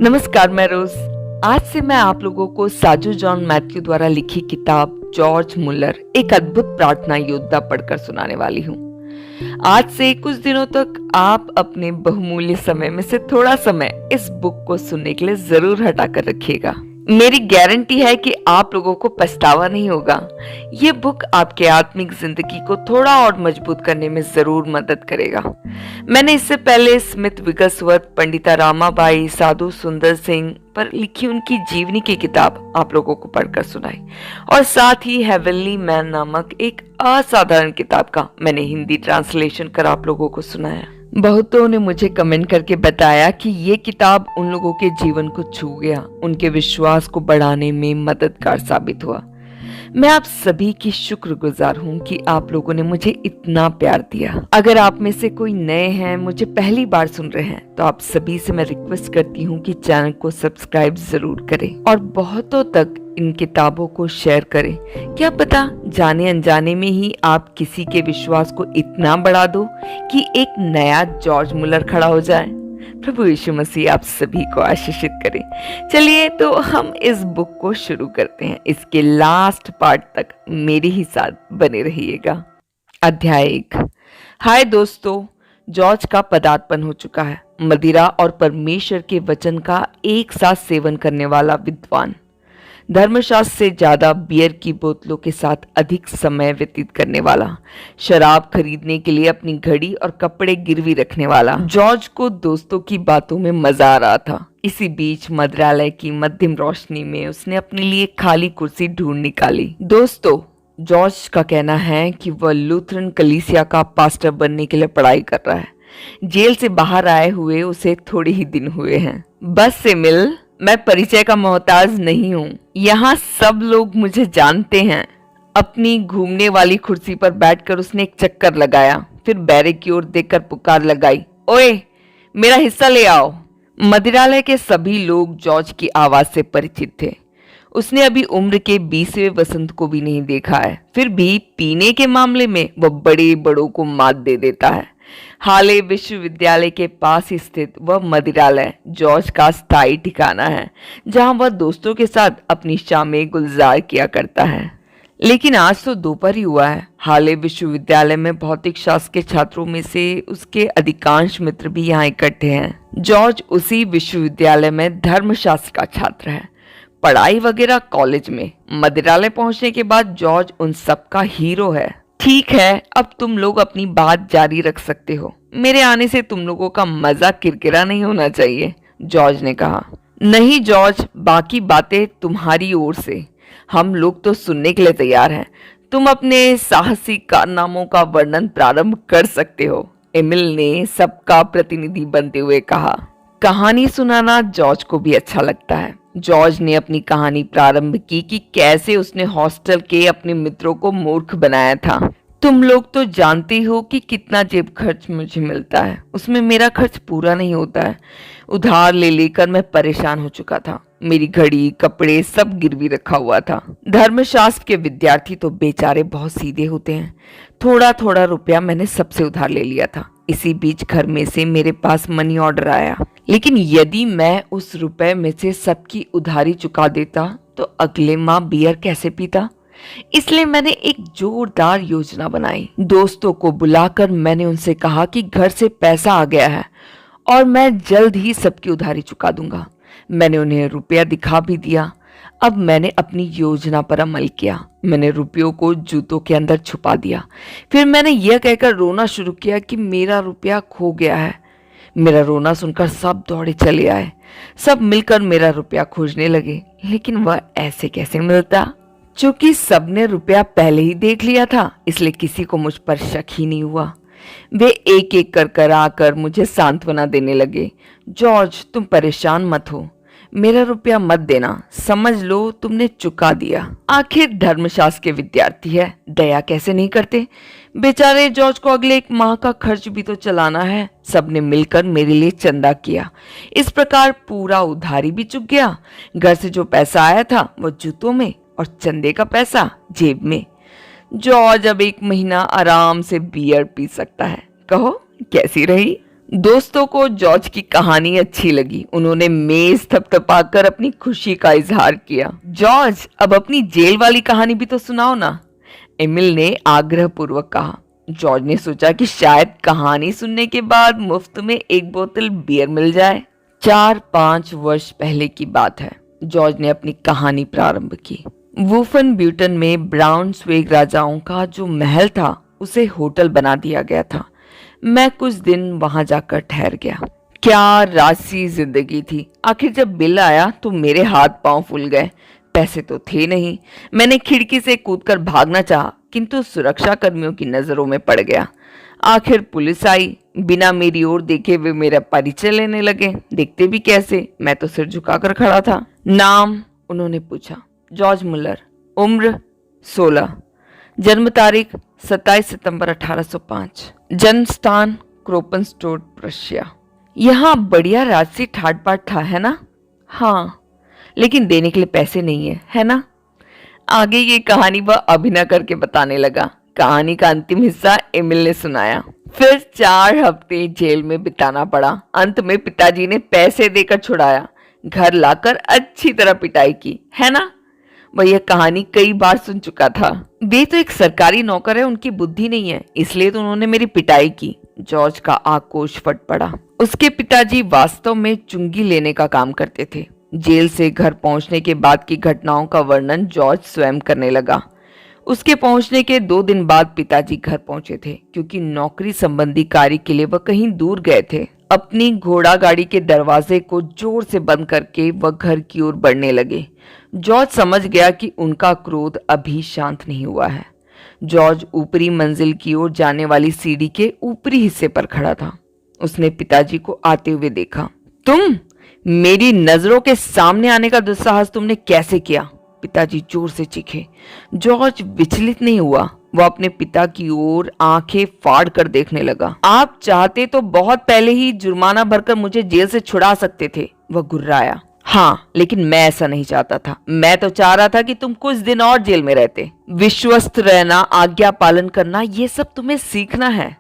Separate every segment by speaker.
Speaker 1: नमस्कार, मैं रोज। आज से मैं आप लोगों को साजू जॉन मैथ्यू द्वारा लिखी किताब जॉर्ज मुलर एक अद्भुत प्रार्थना योद्धा पढ़कर सुनाने वाली हूँ। आज से कुछ दिनों तक आप अपने बहुमूल्य समय में से थोड़ा समय इस बुक को सुनने के लिए जरूर हटा कर रखिएगा। मेरी गारंटी है कि आप लोगों को पछतावा नहीं होगा। ये बुक आपके आत्मिक जिंदगी को थोड़ा और मजबूत करने में जरूर मदद करेगा। मैंने इससे पहले स्मिथ विगसवर्थ, पंडिता रामाबाई, साधु सुंदर सिंह पर लिखी उनकी जीवनी की किताब आप लोगों को पढ़कर सुनाई और साथ ही हेवनली मैन नामक एक असाधारण किताब का मैंने हिंदी ट्रांसलेशन कर आप लोगों को सुनाया। बहुतों ने मुझे कमेंट करके बताया कि ये किताब उन लोगों के जीवन को छू गया, उनके विश्वास को बढ़ाने में मददगार साबित हुआ। मैं आप सभी की शुक्रगुजार हूँ कि आप लोगों ने मुझे इतना प्यार दिया। अगर आप में से कोई नए हैं, मुझे पहली बार सुन रहे हैं, तो आप सभी से मैं रिक्वेस्ट करती हूँ कि चैनल को सब्सक्राइब जरूर करें और बहुतों तक इन किताबों को शेयर करें। क्या पता जाने अनजाने में ही आप किसी के विश्वास को इतना बढ़ा दो कि एक नया जॉर्ज मुलर खड़ा हो जाए। प्रभु यीशु मसीह आप सभी को आशीषित करे। चलिए तो हम इस बुक को शुरू करते हैं। इसके लास्ट पार्ट तक मेरे ही साथ बने रहिएगा। अध्याय 1। हाय दोस्तों, जॉर्ज का पदार्पण हो चुका है। मदिरा और परमेश्वर के वचन का एक साथ सेवन करने वाला विद्वान, धर्मशास्त्र से ज्यादा बियर की बोतलों के साथ अधिक समय व्यतीत करने वाला, शराब खरीदने के लिए अपनी घड़ी और कपड़े गिरवी रखने वाला। जॉर्ज को दोस्तों की बातों में मजा आ रहा था। इसी बीच मदिरालय की मध्यम रोशनी में उसने अपने लिए खाली कुर्सी ढूंढ निकाली। दोस्तों, जॉर्ज का कहना है कि वह लूथरन कलीसिया का पास्टर बनने के लिए पढ़ाई कर रहा है। जेल से बाहर आए हुए उसे थोड़े ही दिन हुए हैं। बस से मिल, मैं परिचय का मोहताज नहीं हूँ। यहाँ सब लोग मुझे जानते हैं। अपनी घूमने वाली कुर्सी पर बैठकर उसने एक चक्कर लगाया, फिर बैरक की ओर देखकर पुकार लगाई, ओए, मेरा हिस्सा ले आओ। मदिरालय के सभी लोग जॉर्ज की आवाज से परिचित थे। उसने अभी उम्र के 20वें वसंत को भी नहीं देखा है, फिर भी पीने के मामले में वह बड़े बड़ों को मात दे देता है। हाले विश्वविद्यालय के पास स्थित वह मदिरालय जॉर्ज का स्थायी ठिकाना है, जहां वह दोस्तों के साथ अपनी शामें गुलजार किया करता है। लेकिन आज तो दोपहर ही हुआ है। हाले विश्वविद्यालय में भौतिक शास्त्र के छात्रों में से उसके अधिकांश मित्र भी यहाँ इकट्ठे हैं। जॉर्ज उसी विश्वविद्यालय में धर्मशास्त्र का छात्र है। पढ़ाई वगैरह कॉलेज में। मदिरालय पहुंचने के बाद जॉर्ज उन सबका हीरो है। ठीक है, अब तुम लोग अपनी बात जारी रख सकते हो। मेरे आने से तुम लोगों का मजा किरकिरा नहीं होना चाहिए, जॉर्ज ने कहा। नहीं जॉर्ज, बाकी बातें तुम्हारी ओर से। हम लोग तो सुनने के लिए तैयार हैं। तुम अपने साहसिक कारनामों का वर्णन प्रारंभ कर सकते हो, एमिल ने सबका प्रतिनिधि बनते हुए कहा। कहानी सुनाना जॉर्ज को भी अच्छा लगता है। जॉर्ज ने अपनी कहानी प्रारंभ की कि कैसे उसने हॉस्टल के अपने मित्रों को मूर्ख बनाया था। तुम लोग तो जानते हो कि कितना जेब खर्च मुझे मिलता है, उसमें मेरा खर्च पूरा नहीं होता है। उधार ले लेकर मैं परेशान हो चुका था। मेरी घड़ी, कपड़े सब गिरवी रखा हुआ था। धर्मशास्त्र के विद्यार्थी तो बेचारे बहुत सीधे होते हैं। थोड़ा थोड़ा रुपया मैंने सबसे उधार ले लिया था। इसी बीच घर में से मेरे पास मनी ऑर्डर आया, लेकिन यदि मैं उस रुपए में से सबकी उधारी चुका देता तो अगले माह बियर कैसे पीता। इसलिए मैंने एक जोरदार योजना बनाई। दोस्तों को बुलाकर मैंने उनसे कहा कि घर से पैसा आ गया है और मैं जल्द ही सबकी उधारी चुका दूंगा। मैंने उन्हें रुपया दिखा भी दिया। अब मैंने अपनी योजना पर अमल किया। मैंने रुपयों को जूतों के अंदर छुपा दिया। फिर मैंने यह कहकर रोना शुरू किया कि मेरा रुपया खो गया है। मेरा रोना सुनकर सब दौड़े चले आए। सब मिलकर मेरा रुपया खोजने लगे, लेकिन वह ऐसे कैसे मिलता। चूंकि सबने रुपया पहले ही देख लिया था, इसलिए किसी को मुझ पर शक ही नहीं हुआ। वे एक एक कर आकर मुझे सांत्वना देने लगे। जॉर्ज, तुम परेशान मत हो, मेरा रुपया मत देना, समझ लो तुमने चुका दिया। आखिर धर्मशास्त्र के विद्यार्थी है, दया कैसे नहीं करते। बेचारे जॉर्ज को अगले एक माह का खर्च भी तो चलाना है। सबने मिलकर मेरे लिए चंदा किया। इस प्रकार पूरा उधारी भी चुक गया। घर से जो पैसा आया था वो जूतों में और चंदे का पैसा जेब में। जॉर्ज अब एक महीना आराम से बियर पी सकता है। कहो कैसी रही। दोस्तों को जॉर्ज की कहानी अच्छी लगी। उन्होंने मेज थपथपाकर अपनी खुशी का इजहार किया। जॉर्ज, अब अपनी जेल वाली कहानी भी तो सुनाओ ना, एमिल ने आग्रह पूर्वक कहा। जॉर्ज ने सोचा कि शायद कहानी सुनने के बाद मुफ्त में एक बोतल बियर मिल जाए। 4-5 वर्ष पहले की बात है। जॉर्ज ने अपनी कहानी प्रारंभ की। वूफन ब्यूटन में ब्राउन्सवेग राजाओं का जो महल था उसे होटल बना दिया गया था। मैं कुछ दिन वहां जाकर ठहर गया। क्या राशि जिंदगी थी। आखिर जब बिल आया तो मेरे हाथ पांव फूल गए। पैसे तो थे नहीं। मैंने खिड़की से कूदकर भागना चाहा, किंतु सुरक्षा कर्मियों की नजरों में पड़ गया। आखिर पुलिस आई। बिना मेरी ओर देखे वे मेरा परिचय लेने लगे। देखते भी कैसे, मैं तो सिर झुकाकर खड़ा था। नाम, उन्होंने पूछा। जॉर्ज मुलर। उम्र 16। जन्म तारीख 27 सितंबर 1805। जन्म स्थान क्रोपनस्टोड, प्रशिया। यहाँ बढ़िया राजसी ठाट बाट था, है ना? हाँ, लेकिन देने के लिए पैसे नहीं है ना? आगे ये कहानी वह अभिनय करके बताने लगा। कहानी का अंतिम हिस्सा एमिल ने सुनाया। फिर 4 हफ्ते जेल में बिताना पड़ा। अंत में पिताजी ने पैसे देकर छुड़ाया। घर लाकर अच्छी तरह पिटाई की, है ना? वह यह कहानी कई बार सुन चुका था। वे तो एक सरकारी नौकर है, उनकी बुद्धि नहीं है, इसलिए तो उन्होंने मेरी पिटाई की। जॉर्ज का आक्रोश फट पड़ा। उसके पिताजी वास्तव में चुंगी लेने का काम करते थे। जेल से घर पहुंचने के बाद की घटनाओं का वर्णन जॉर्ज स्वयं करने लगा। उसके पहुंचने के 2 दिन बाद पिताजी घर पहुंचे थे, क्योंकि नौकरी संबंधी कार्य के लिए वह कहीं दूर गए थे। अपनी घोड़ा गाड़ी के दरवाजे को जोर से बंद करके वह घर की ओर बढ़ने लगे। जॉर्ज समझ गया कि उनका क्रोध अभी शांत नहीं हुआ है। जॉर्ज ऊपरी मंजिल की ओर जाने वाली सीढ़ी के ऊपरी हिस्से पर खड़ा था। उसने पिताजी को आते हुए देखा। तुम, मेरी नजरों के सामने आने का दुस्साहस तुमने कैसे किया? पिताजी जोर से चीखे। जॉर्ज विचलित नहीं हुआ। वह अपने पिता की ओर आंखें फाड़ कर देखने लगा। आप चाहते तो बहुत पहले ही जुर्माना भरकर मुझे जेल से छुड़ा सकते थे, वह गुर्राया। हाँ, लेकिन मैं ऐसा नहीं चाहता था। मैं तो चाह रहा था कि तुम कुछ दिन और जेल में रहते। विश्वस्त रहना, आज्ञा पालन करना, ये सब तुम्हें सीखना है।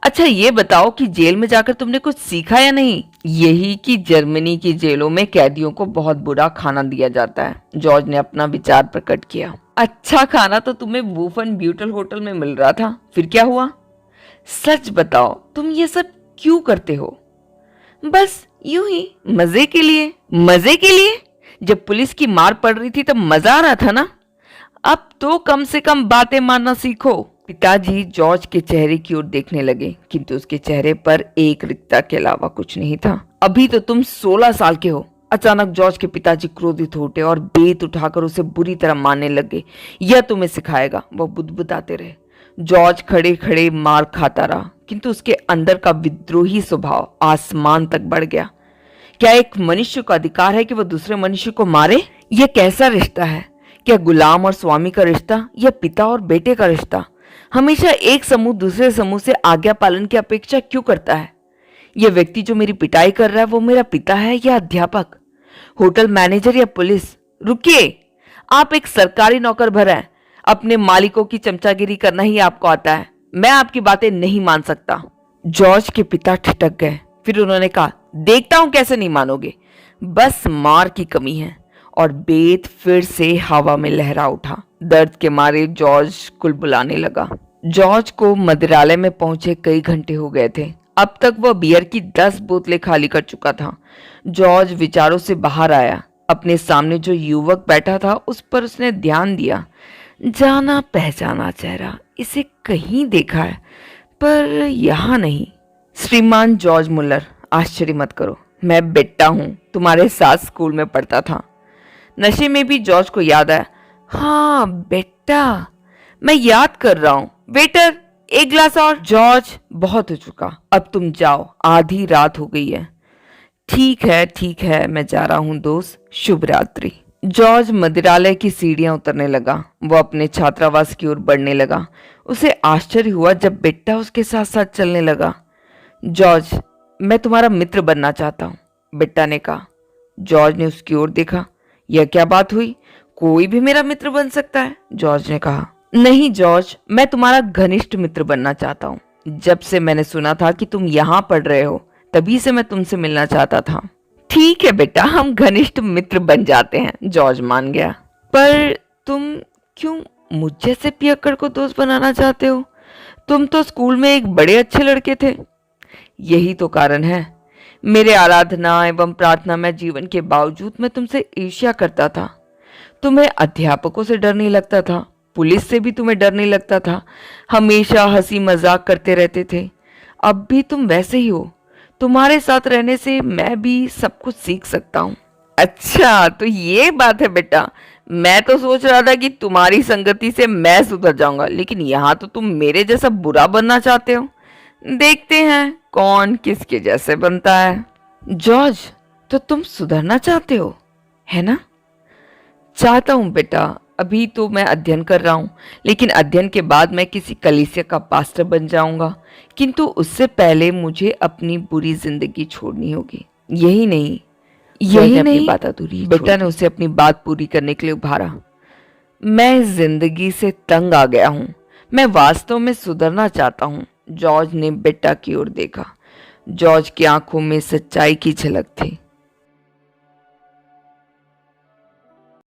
Speaker 1: अच्छा ये बताओ कि जेल में जाकर तुमने कुछ सीखा या नहीं? यही कि जर्मनी की जेलों में कैदियों को बहुत बुरा खाना दिया जाता है। जॉर्ज ने अपना विचार प्रकट किया। अच्छा खाना तो तुम्हें वूफन ब्यूटल होटल में मिल रहा था, फिर क्या हुआ? सच बताओ, तुम ये सब क्यों करते हो? बस यूं ही, मजे के लिए। मजे के लिए? जब पुलिस की मार पड़ रही थी तब मजा आ रहा था ना। अब तो कम से कम बातें मानना सीखो। पिताजी जॉर्ज के चेहरे की ओर देखने लगे, किंतु उसके चेहरे पर एक रिक्तता के अलावा कुछ नहीं था। अभी तो तुम 16 साल के हो। अचानक जॉर्ज के पिताजी क्रोधित हो उठे और बेत उठाकर उसे बुरी तरह मारने लगे। यह तुम्हें सिखाएगा, वह बुदबुदाते रहे। जॉर्ज खड़े खड़े मार खाता रहा, किंतु उसके अंदर का विद्रोही स्वभाव आसमान तक बढ़ गया। क्या एक मनुष्य का अधिकार है कि वह दूसरे मनुष्य को मारे? यह कैसा रिश्ता है? क्या गुलाम और स्वामी का रिश्ता या पिता और बेटे का रिश्ता? हमेशा एक समूह दूसरे समूह से आज्ञा पालन की अपेक्षा क्यों करता है? यह व्यक्ति जो मेरी पिटाई कर रहा है वो मेरा पिता है या अध्यापक, होटल मैनेजर या पुलिस? रुकिए, आप एक सरकारी नौकर भर हैं। अपने मालिकों की चमचागिरी करना ही आपको आता है। मैं आपकी बातें नहीं मान सकता। जॉर्ज के पिता ठिठक गए। फिर उन्होंने कहा, देखता हूं कैसे नहीं मानोगे। बस मार की कमी है। और बेत फिर से हवा में लहरा उठा। दर्द के मारे जॉर्ज कुलबुलाने लगा। जॉर्ज को मदिरालय में पहुंचे कई घंटे हो गए थे। अब तक वह बियर की 10 बोतलें खाली कर चुका था। जॉर्ज विचारों से बाहर आया। अपने सामने जो युवक बैठा था उस पर उसने ध्यान दिया। जाना पहचाना चेहरा, इसे कहीं देखा है पर यहाँ नहीं। श्रीमान जॉर्ज मुलर, आश्चर्य मत करो, मैं बेटा हूं, तुम्हारे साथ स्कूल में पढ़ता था। नशे में भी जॉर्ज को याद आया। हाँ बेटा, मैं याद कर रहा हूं। वेटर, एक गिलास और। जॉर्ज, बहुत हो चुका, अब तुम जाओ, आधी रात हो गई है। ठीक है, मैं जा रहा हूं दोस्त, शुभ रात्रि। जॉर्ज मदिरालय की सीढ़ियां उतरने लगा। वो अपने छात्रावास की ओर बढ़ने लगा। उसे आश्चर्य हुआ जब बेटा उसके साथ साथ चलने लगा। जॉर्ज, मैं तुम्हारा मित्र बनना चाहता हूं, बेटा ने कहा। जॉर्ज ने उसकी ओर देखा। यह क्या बात हुई? कोई भी मेरा मित्र बन सकता है, जॉर्ज ने कहा। नहीं जॉर्ज, मैं तुम्हारा घनिष्ठ मित्र बनना चाहता हूं। जब से मैंने सुना था कि तुम यहाँ पढ़ रहे हो, तभी से मैं तुमसे मिलना चाहता था। ठीक है बेटा, हम घनिष्ठ मित्र बन जाते हैं, जॉर्ज मान गया। पर तुम क्यों मुझ जैसे पियक्कड़ को दोस्त बनाना चाहते हो? तुम तो स्कूल में एक बड़े अच्छे लड़के थे। यही तो कारण है। मेरे आराधना एवं प्रार्थना में जीवन के बावजूद मैं तुमसे ईर्ष्या करता था। तुम्हें अध्यापकों से डर नहीं लगता था, पुलिस से भी तुम्हें डर नहीं लगता था, हमेशा हंसी मजाक करते रहते थे। अब भी तुम वैसे ही हो। तुम्हारे साथ रहने से मैं भी सब कुछ सीख सकता हूँ। अच्छा, तो ये बात है बेटा। मैं तो सोच रहा था कि तुम्हारी संगति से मैं सुधर जाऊंगा, लेकिन यहाँ तो तुम मेरे जैसा बुरा बनना चाहते हो। देखते हैं कौन किसके जैसे बनता है। जॉर्ज, तो तुम सुधरना चाहते हो, है ना? चाहता हूं बेटा। अभी तो मैं अध्ययन कर रहा हूं, लेकिन अध्ययन के बाद मैं किसी कलीसिया का पास्टर बन जाऊंगा। किंतु उससे पहले मुझे अपनी बुरी जिंदगी छोड़नी होगी। यही नहीं बात अधूरी बेटा ने उसे अपनी बात पूरी करने के लिए उभारा। मैं जिंदगी से तंग आ गया हूं। मैं वास्तव में सुधरना चाहता हूं। जॉर्ज ने बेटा की ओर देखा। जॉर्ज की आंखों में सच्चाई की झलक थी।